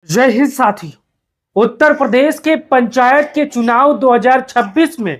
जय हिंद साथी। उत्तर प्रदेश के पंचायत के चुनाव 2026 में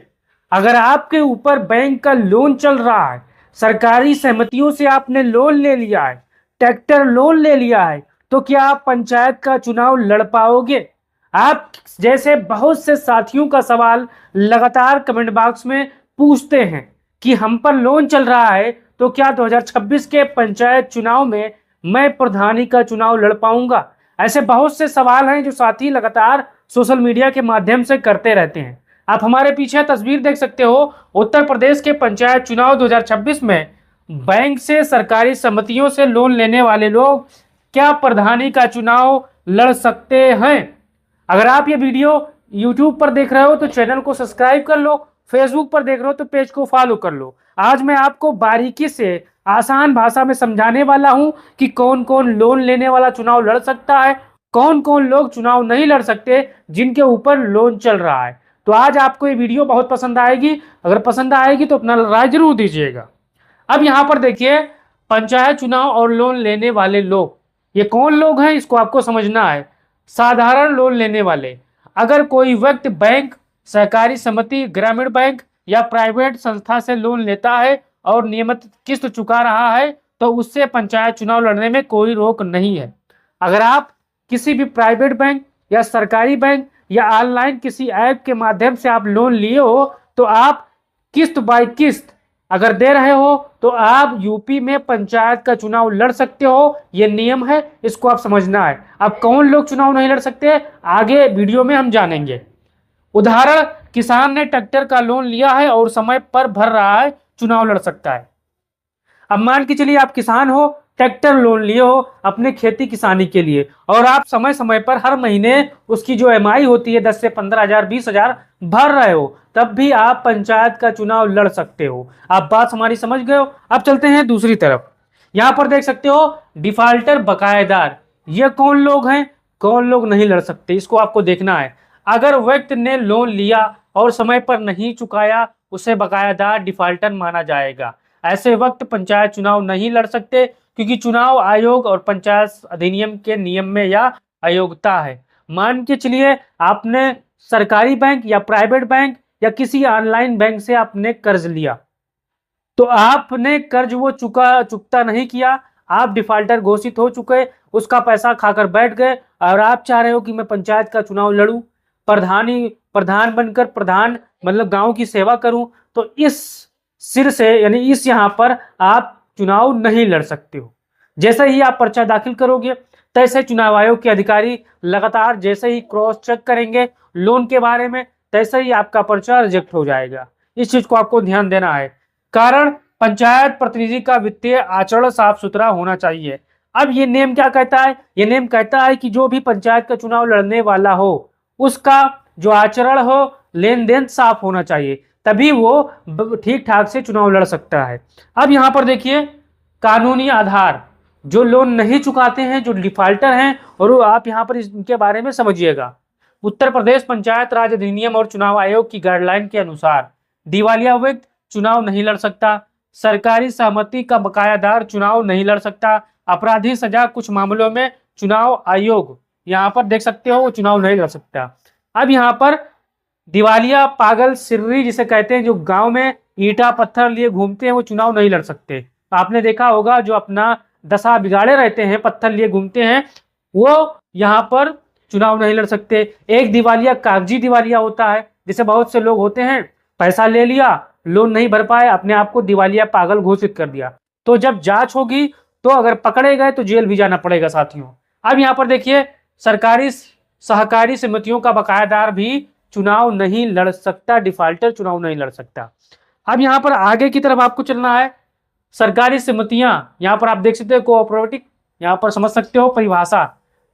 अगर आपके ऊपर बैंक का लोन चल रहा है, सरकारी सहमतियों से आपने लोन ले लिया है, ट्रैक्टर लोन ले लिया है, तो क्या आप पंचायत का चुनाव लड़ पाओगे? आप जैसे बहुत से साथियों का सवाल लगातार कमेंट बॉक्स में पूछते हैं कि हम पर लोन चल रहा है तो क्या 2026 के पंचायत चुनाव में मैं प्रधानी का चुनाव लड़ पाऊंगा? ऐसे बहुत से सवाल हैं जो साथी लगातार सोशल मीडिया के माध्यम से करते रहते हैं। आप हमारे पीछे तस्वीर देख सकते हो। उत्तर प्रदेश के पंचायत चुनाव 2026 में बैंक से सरकारी समितियों से लोन लेने वाले लोग क्या प्रधानी का चुनाव लड़ सकते हैं? अगर आप ये वीडियो यूट्यूब पर देख रहे हो तो चैनल को सब्सक्राइब कर लो, फेसबुक पर देख रहे हो तो पेज को फॉलो कर लो। आज मैं आपको बारीकी से आसान भाषा में समझाने वाला हूं कि कौन कौन लोन लेने वाला चुनाव लड़ सकता है, कौन कौन लोग चुनाव नहीं लड़ सकते जिनके ऊपर लोन चल रहा है। तो आज आपको ये वीडियो बहुत पसंद आएगी। अगर पसंद आएगी तो अपना राय जरूर दीजिएगा। अब यहाँ पर देखिए, पंचायत चुनाव और लोन लेने वाले लोग, ये कौन लोग हैं इसको आपको समझना है। साधारण लोन लेने वाले, अगर कोई व्यक्ति बैंक, सहकारी समिति, ग्रामीण बैंक या प्राइवेट संस्था से लोन लेता है और नियमित किस्त चुका रहा है तो उससे पंचायत चुनाव लड़ने में कोई रोक नहीं है। अगर आप किसी भी प्राइवेट बैंक या सरकारी बैंक या ऑनलाइन किसी ऐप के माध्यम से आप लोन लिए हो तो आप किस्त बाय किस्त अगर दे रहे हो तो आप यूपी में पंचायत का चुनाव लड़ सकते हो। ये नियम है, इसको आप समझना है। अब कौन लोग चुनाव नहीं लड़ सकते आगे वीडियो में हम जानेंगे। उदाहरण, किसान ने ट्रैक्टर का लोन लिया है और समय पर भर रहा है, चुनाव लड़ सकता है। अब मान के चलिए आप किसान हो, ट्रैक्टर लोन लिए हो अपने खेती किसानी के लिए और आप समय समय पर हर महीने उसकी जो EMI होती है 10 से 15,000 20,000 भर रहे हो, तब भी आप पंचायत का चुनाव लड़ सकते हो। आप बात हमारी समझ गए हो। अब चलते हैं दूसरी तरफ। यहाँ पर देख सकते हो डिफाल्टर, बकायेदार, ये कौन लोग हैं, कौन लोग नहीं लड़ सकते, इसको आपको देखना है। अगर व्यक्ति ने लोन लिया और समय पर नहीं चुकाया उसे बकायादार, डिफाल्टर माना जाएगा। ऐसे वक्त पंचायत चुनाव नहीं लड़ सकते क्योंकि चुनाव आयोग और पंचायत अधिनियम के नियम में यह अयोग्यता है। मान के चलिए आपने सरकारी बैंक या प्राइवेट बैंक या किसी ऑनलाइन बैंक से आपने कर्ज लिया तो आपने कर्ज वो चुकता नहीं किया, आप डिफाल्टर घोषित हो चुके, उसका पैसा खाकर बैठ गए और आप चाह रहे हो कि मैं पंचायत का चुनाव लड़ूं, प्रधान बनकर, प्रधान मतलब गांव की सेवा करूं, तो इस सिर से यानी इस यहाँ पर आप चुनाव नहीं लड़ सकते हो। जैसे ही आप पर्चा दाखिल करोगे तैसे चुनाव आयोग के अधिकारी लगातार जैसे ही क्रॉस चेक करेंगे लोन के बारे में, तैसे ही आपका पर्चा रिजेक्ट हो जाएगा। इस चीज को आपको ध्यान देना है। कारण, पंचायत प्रतिनिधि का वित्तीय आचरण साफ सुथरा होना चाहिए। अब ये नेम क्या कहता है? ये नेम कहता है कि जो भी पंचायत का चुनाव लड़ने वाला हो उसका जो आचरण हो, लेन देन साफ होना चाहिए, तभी वो ठीक ठाक से चुनाव लड़ सकता है। अब यहाँ पर देखिए, कानूनी आधार, जो लोन नहीं चुकाते हैं, जो डिफाल्टर हैं, और आप यहाँ पर इनके बारे में समझिएगा। उत्तर प्रदेश पंचायत राज अधिनियम और चुनाव आयोग की गाइडलाइन के अनुसार दिवालिया व्यक्ति चुनाव नहीं लड़ सकता, सरकारी सहमति का बकायादार चुनाव नहीं लड़ सकता, अपराधी सजा कुछ मामलों में चुनाव आयोग यहाँ पर देख सकते हो वो चुनाव नहीं लड़ सकता। अब यहाँ पर दिवालिया, पागल, सिर्री जिसे कहते हैं, जो गांव में ईंटा पत्थर लिए घूमते हैं वो चुनाव नहीं लड़ सकते। आपने देखा होगा जो अपना दशा बिगाड़े रहते हैं, पत्थर लिए घूमते हैं, वो यहाँ पर चुनाव नहीं लड़ सकते। एक दिवालिया कागजी दिवालिया होता है, जिसे बहुत से लोग होते हैं, पैसा ले लिया, लोन नहीं भर पाए, अपने आप को दिवालिया पागल घोषित कर दिया, तो जब जांच होगी तो अगर पकड़े गए तो जेल भी जाना पड़ेगा साथियों। अब यहाँ पर देखिए, सरकारी सहकारी समितियों का बकायादार भी चुनाव नहीं लड़ सकता, डिफाल्टर चुनाव नहीं लड़ सकता। अब यहाँ पर आगे की तरफ आपको चलना है। सरकारी समितियां, यहाँ पर आप देख सकते हो कोऑपरेटिव, यहाँ पर समझ सकते हो परिभाषा।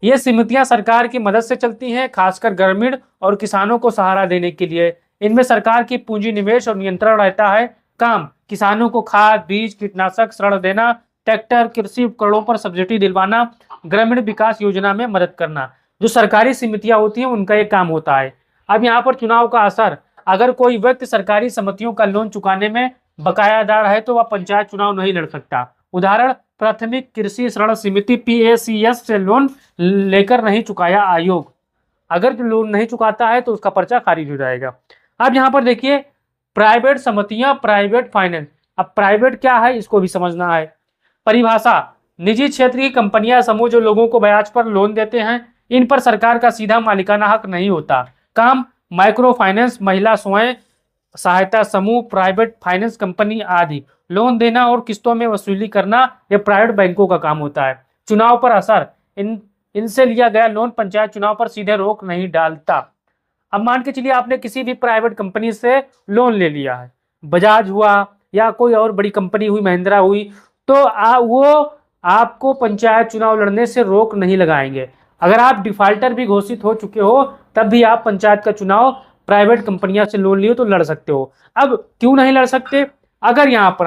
ये समितियां सरकार की मदद से चलती हैं, खासकर ग्रामीण और किसानों को सहारा देने के लिए। इनमें सरकार की पूंजी निवेश और नियंत्रण रहता है। काम, किसानों को खाद, बीज, कीटनाशक, ऋण देना, ट्रैक्टर, कृषि उपकरणों पर सब्सिडी दिलवाना, ग्रामीण विकास योजना में मदद करना, जो सरकारी समितियां होती हैं उनका ये काम होता है। अब यहाँ पर चुनाव का असर, अगर कोई व्यक्ति सरकारी समितियों का लोन चुकाने में बकायादार है तो वह पंचायत चुनाव नहीं लड़ सकता। उदाहरण, प्राथमिक कृषि ऋण समिति PACS से लोन लेकर नहीं चुकाया आयोग, अगर जो लोन नहीं चुकाता है तो उसका पर्चा खारिज हो जाएगा। अब यहाँ पर देखिए प्राइवेट समितियां, प्राइवेट फाइनेंस। अब प्राइवेट क्या है इसको भी समझना है। परिभाषा, निजी क्षेत्र की कंपनियां समूह जो लोगों को ब्याज पर लोन देते हैं, इन पर सरकार का सीधा मालिकाना हक नहीं होता। काम माइक्रो फाइनेंस, महिला स्वयं सहायता समूह, प्राइवेट फाइनेंस कंपनी आदि। लोन देना और किस्तों में वसूली करना यह प्राइवेट बैंकों का काम होता है। चुनाव पर असर, इनसे लिया गया लोन पंचायत चुनाव पर सीधे रोक नहीं डालता। अब मान के चलिए आपने किसी भी प्राइवेट कंपनी से लोन ले लिया है, बजाज हुआ या कोई और बड़ी कंपनी हुई, महिंद्रा हुई, तो वो आपको पंचायत चुनाव लड़ने से रोक नहीं लगाएंगे। अगर आप डिफाल्टर भी घोषित हो चुके हो तब भी आप पंचायत का चुनाव प्राइवेट कंपनियां से लोन लियो तो लड़ सकते हो। अब क्यों नहीं लड़ सकते? अगर यहाँ पर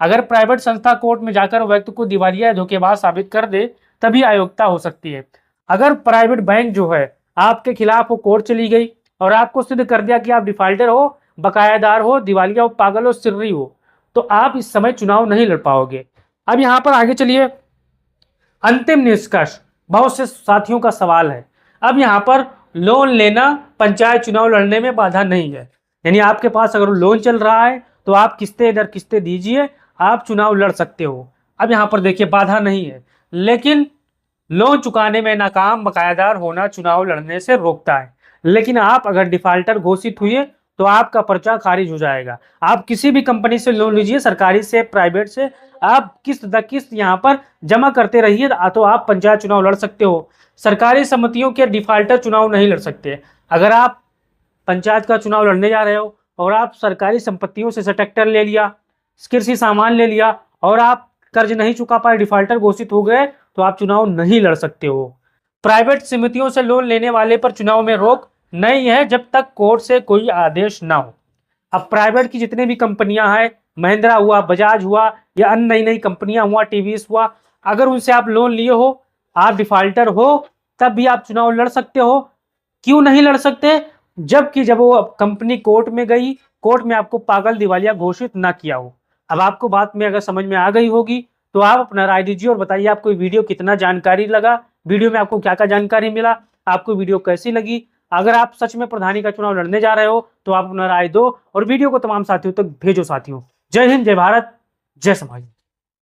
अगर प्राइवेट संस्था कोर्ट में जाकर व्यक्ति को दिवालिया या धोखेबाज साबित कर दे तभी अयोग्यता हो सकती है। अगर प्राइवेट बैंक जो है आपके खिलाफ वो कोर्ट चली गई और आपको सिद्ध कर दिया कि आप डिफाल्टर हो, बकायादार हो, दिवालिया हो, पागल हो, सिर्री हो, तो आप इस समय चुनाव नहीं लड़ पाओगे। अब यहाँ पर आगे चलिए, अंतिम निष्कर्ष, बहुत से साथियों का सवाल है। अब यहाँ पर लोन लेना पंचायत चुनाव लड़ने में बाधा नहीं है, यानी आपके पास अगर लोन चल रहा है तो आप किस्तें दर किस्तें दीजिए, आप चुनाव लड़ सकते हो। अब यहाँ पर देखिए बाधा नहीं है, लेकिन लोन चुकाने में नाकाम, बकायादार होना चुनाव लड़ने से रोकता है। लेकिन आप अगर डिफाल्टर घोषित हुए तो आपका पर्चा खारिज हो जाएगा। आप किसी भी कंपनी से लोन लीजिए, सरकारी से, प्राइवेट से, आप किस्त द किस्त यहाँ पर जमा करते रहिए तो आप पंचायत चुनाव लड़ सकते हो। सरकारी समितियों के डिफाल्टर चुनाव नहीं लड़ सकते। अगर आप पंचायत का चुनाव लड़ने जा रहे हो और आप सरकारी संपत्तियों से ट्रैक्टर ले लिया, कृषि सामान ले लिया और आप कर्ज नहीं चुका पाए, डिफाल्टर घोषित हो गए, तो आप चुनाव नहीं लड़ सकते हो। प्राइवेट समितियों से लोन लेने वाले पर चुनाव में रोक नहीं है जब तक कोर्ट से कोई आदेश ना हो। अब प्राइवेट की जितने भी कंपनियां हैं, महिंद्रा हुआ, बजाज हुआ या अन्य नई नई कंपनियां हुआ, टीवीएस हुआ, अगर उनसे आप लोन लिए हो, आप डिफाल्टर हो, तब भी आप चुनाव लड़ सकते हो। क्यों नहीं लड़ सकते? जबकि जब वो कंपनी कोर्ट में गई, कोर्ट में आपको पागल, दिवालिया घोषित ना किया हो। अब आपको बात में अगर समझ में आ गई होगी तो आप अपना राय दीजिए और बताइए आपको वीडियो कितना जानकारी लगा, वीडियो में आपको क्या क्या जानकारी मिला, आपको वीडियो कैसी लगी। अगर आप सच में प्रधानी का चुनाव लड़ने जा रहे हो तो आप अपना राय दो और वीडियो को तमाम साथियों तक भेजो। साथियों, जय हिंद, जय भारत, जय समाज।